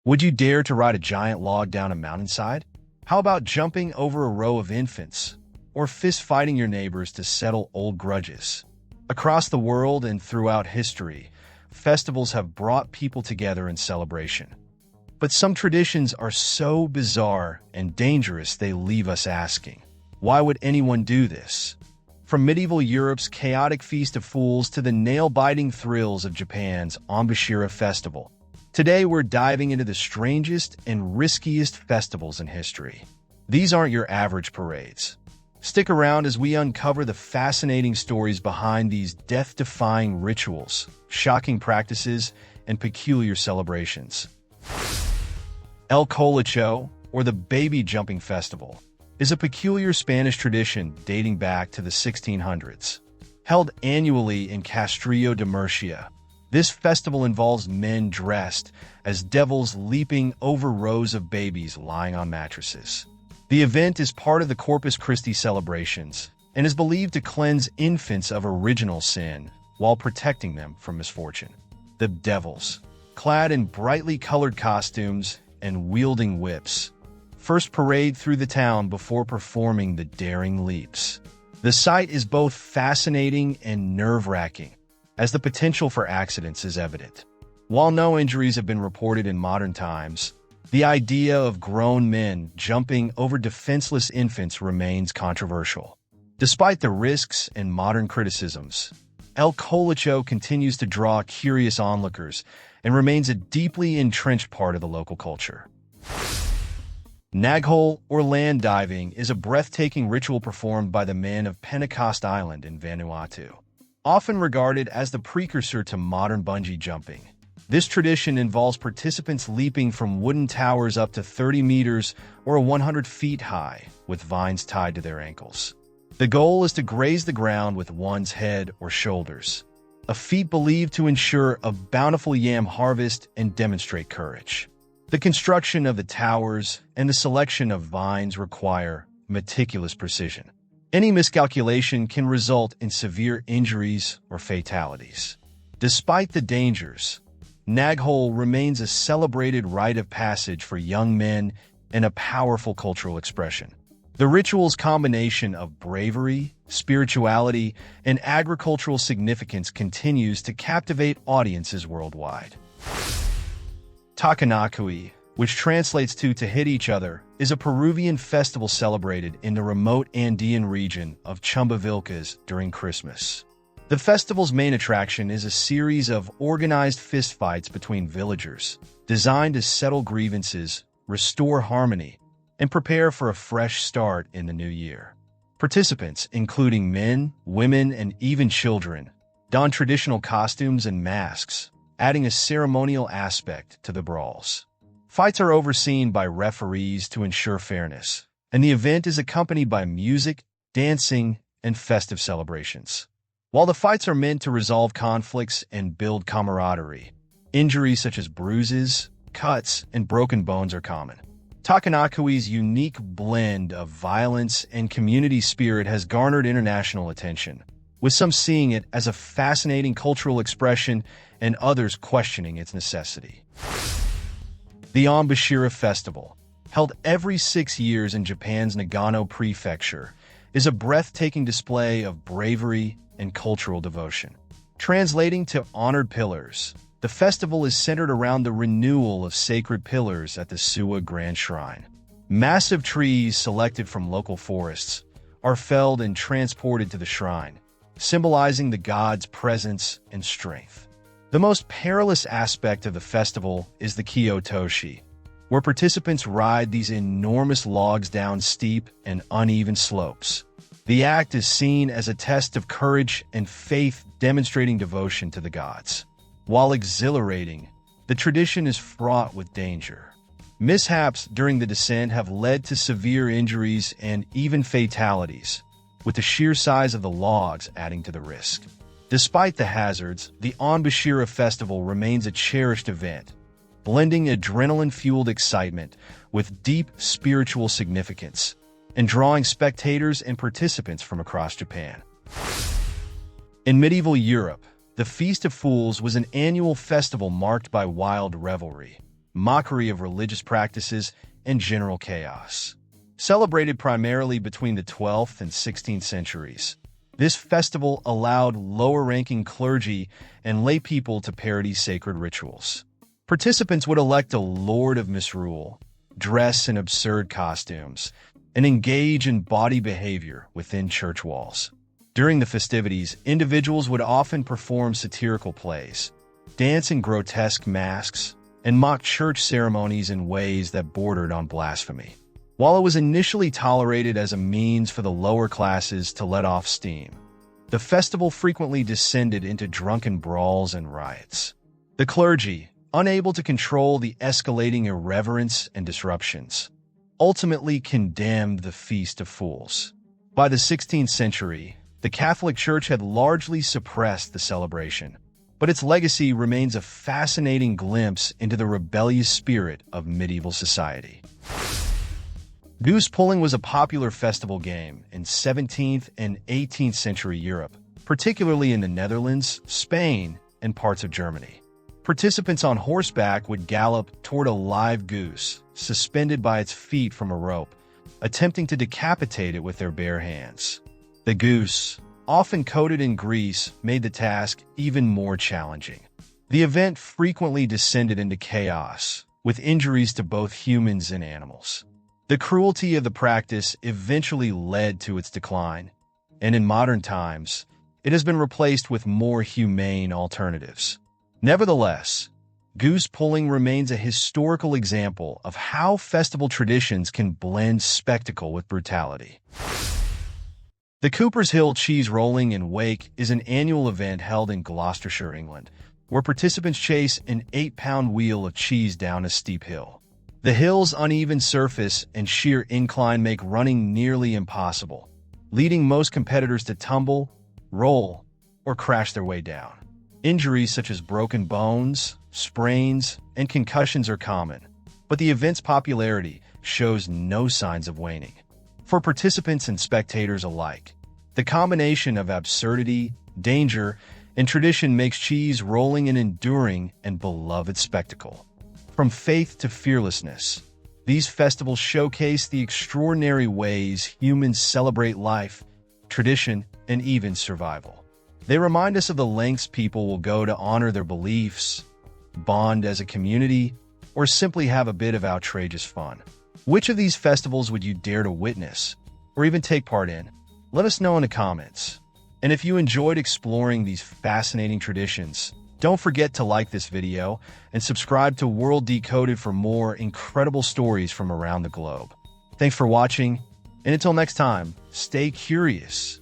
Would you dare to ride a giant log down a mountainside? How about jumping over a row of infants? Or fist fighting your neighbors to settle old grudges? Across the world and throughout history, festivals have brought people together in celebration. But some traditions are so bizarre and dangerous they leave us asking, why would anyone do this? From medieval Europe's chaotic Feast of Fools to the nail-biting thrills of Japan's Onbashira Festival, today we're diving into the strangest and riskiest festivals in history. These aren't your average parades. Stick around as we uncover the fascinating stories behind these death-defying rituals, shocking practices, and peculiar celebrations. El Colacho, or the Baby Jumping Festival, is a peculiar Spanish tradition dating back to the 1600s. Held annually in Castrillo de Murcia, this festival involves men dressed as devils leaping over rows of babies lying on mattresses. The event is part of the Corpus Christi celebrations and is believed to cleanse infants of original sin while protecting them from misfortune. The devils, clad in brightly colored costumes and wielding whips, first parade through the town before performing the daring leaps. The sight is both fascinating and nerve-wracking, as the potential for accidents is evident. While no injuries have been reported in modern times, the idea of grown men jumping over defenseless infants remains controversial. Despite the risks and modern criticisms, El Colacho continues to draw curious onlookers and remains a deeply entrenched part of the local culture. Naghol, or land diving, is a breathtaking ritual performed by the men of Pentecost Island in Vanuatu. Often regarded as the precursor to modern bungee jumping, this tradition involves participants leaping from wooden towers up to 30 meters or 100 feet high, with vines tied to their ankles. The goal is to graze the ground with one's head or shoulders, a feat believed to ensure a bountiful yam harvest and demonstrate courage. The construction of the towers and the selection of vines require meticulous precision. Any miscalculation can result in severe injuries or fatalities. Despite the dangers, Naghol remains a celebrated rite of passage for young men and a powerful cultural expression. The ritual's combination of bravery, spirituality, and agricultural significance continues to captivate audiences worldwide. Takanakuy, which translates to hit each other, is a Peruvian festival celebrated in the remote Andean region of Chumbivilcas during Christmas. The festival's main attraction is a series of organized fistfights between villagers, designed to settle grievances, restore harmony, and prepare for a fresh start in the new year. Participants, including men, women, and even children, don traditional costumes and masks, adding a ceremonial aspect to the brawls. Fights are overseen by referees to ensure fairness, and the event is accompanied by music, dancing, and festive celebrations. While the fights are meant to resolve conflicts and build camaraderie, injuries such as bruises, cuts, and broken bones are common. Takanakuy's unique blend of violence and community spirit has garnered international attention, with some seeing it as a fascinating cultural expression and others questioning its necessity. The Onbashira Festival, held every 6 years in Japan's Nagano Prefecture, is a breathtaking display of bravery and cultural devotion. Translating to Honored Pillars, the festival is centered around the renewal of sacred pillars at the Suwa Grand Shrine. Massive trees selected from local forests are felled and transported to the shrine, symbolizing the god's presence and strength. The most perilous aspect of the festival is the Kyotoshi, where participants ride these enormous logs down steep and uneven slopes. The act is seen as a test of courage and faith, demonstrating devotion to the gods. While exhilarating, the tradition is fraught with danger. Mishaps during the descent have led to severe injuries and even fatalities, with the sheer size of the logs adding to the risk. Despite the hazards, the Onbashira Festival remains a cherished event, blending adrenaline-fueled excitement with deep spiritual significance, and drawing spectators and participants from across Japan. In medieval Europe, the Feast of Fools was an annual festival marked by wild revelry, mockery of religious practices, and general chaos. Celebrated primarily between the 12th and 16th centuries, this festival allowed lower-ranking clergy and lay people to parody sacred rituals. Participants would elect a lord of misrule, dress in absurd costumes, and engage in bawdy behavior within church walls. During the festivities, individuals would often perform satirical plays, dance in grotesque masks, and mock church ceremonies in ways that bordered on blasphemy. While it was initially tolerated as a means for the lower classes to let off steam, the festival frequently descended into drunken brawls and riots. The clergy, unable to control the escalating irreverence and disruptions, ultimately condemned the Feast of Fools. By the 16th century, the Catholic Church had largely suppressed the celebration, but its legacy remains a fascinating glimpse into the rebellious spirit of medieval society. Goose pulling was a popular festival game in 17th and 18th century Europe, particularly in the Netherlands, Spain, and parts of Germany. Participants on horseback would gallop toward a live goose, suspended by its feet from a rope, attempting to decapitate it with their bare hands. The goose, often coated in grease, made the task even more challenging. The event frequently descended into chaos, with injuries to both humans and animals. The cruelty of the practice eventually led to its decline, and in modern times, it has been replaced with more humane alternatives. Nevertheless, goose pulling remains a historical example of how festival traditions can blend spectacle with brutality. The Cooper's Hill Cheese Rolling and Wake is an annual event held in Gloucestershire, England, where participants chase an 8-pound wheel of cheese down a steep hill. The hill's uneven surface and sheer incline make running nearly impossible, leading most competitors to tumble, roll, or crash their way down. Injuries such as broken bones, sprains, and concussions are common, but the event's popularity shows no signs of waning. For participants and spectators alike, the combination of absurdity, danger, and tradition makes cheese rolling an enduring and beloved spectacle. From faith to fearlessness, these festivals showcase the extraordinary ways humans celebrate life, tradition, and even survival. They remind us of the lengths people will go to honor their beliefs, bond as a community, or simply have a bit of outrageous fun. Which of these festivals would you dare to witness, or even take part in? Let us know in the comments. And if you enjoyed exploring these fascinating traditions, don't forget to like this video and subscribe to World Decoded for more incredible stories from around the globe. Thanks for watching, and until next time, stay curious.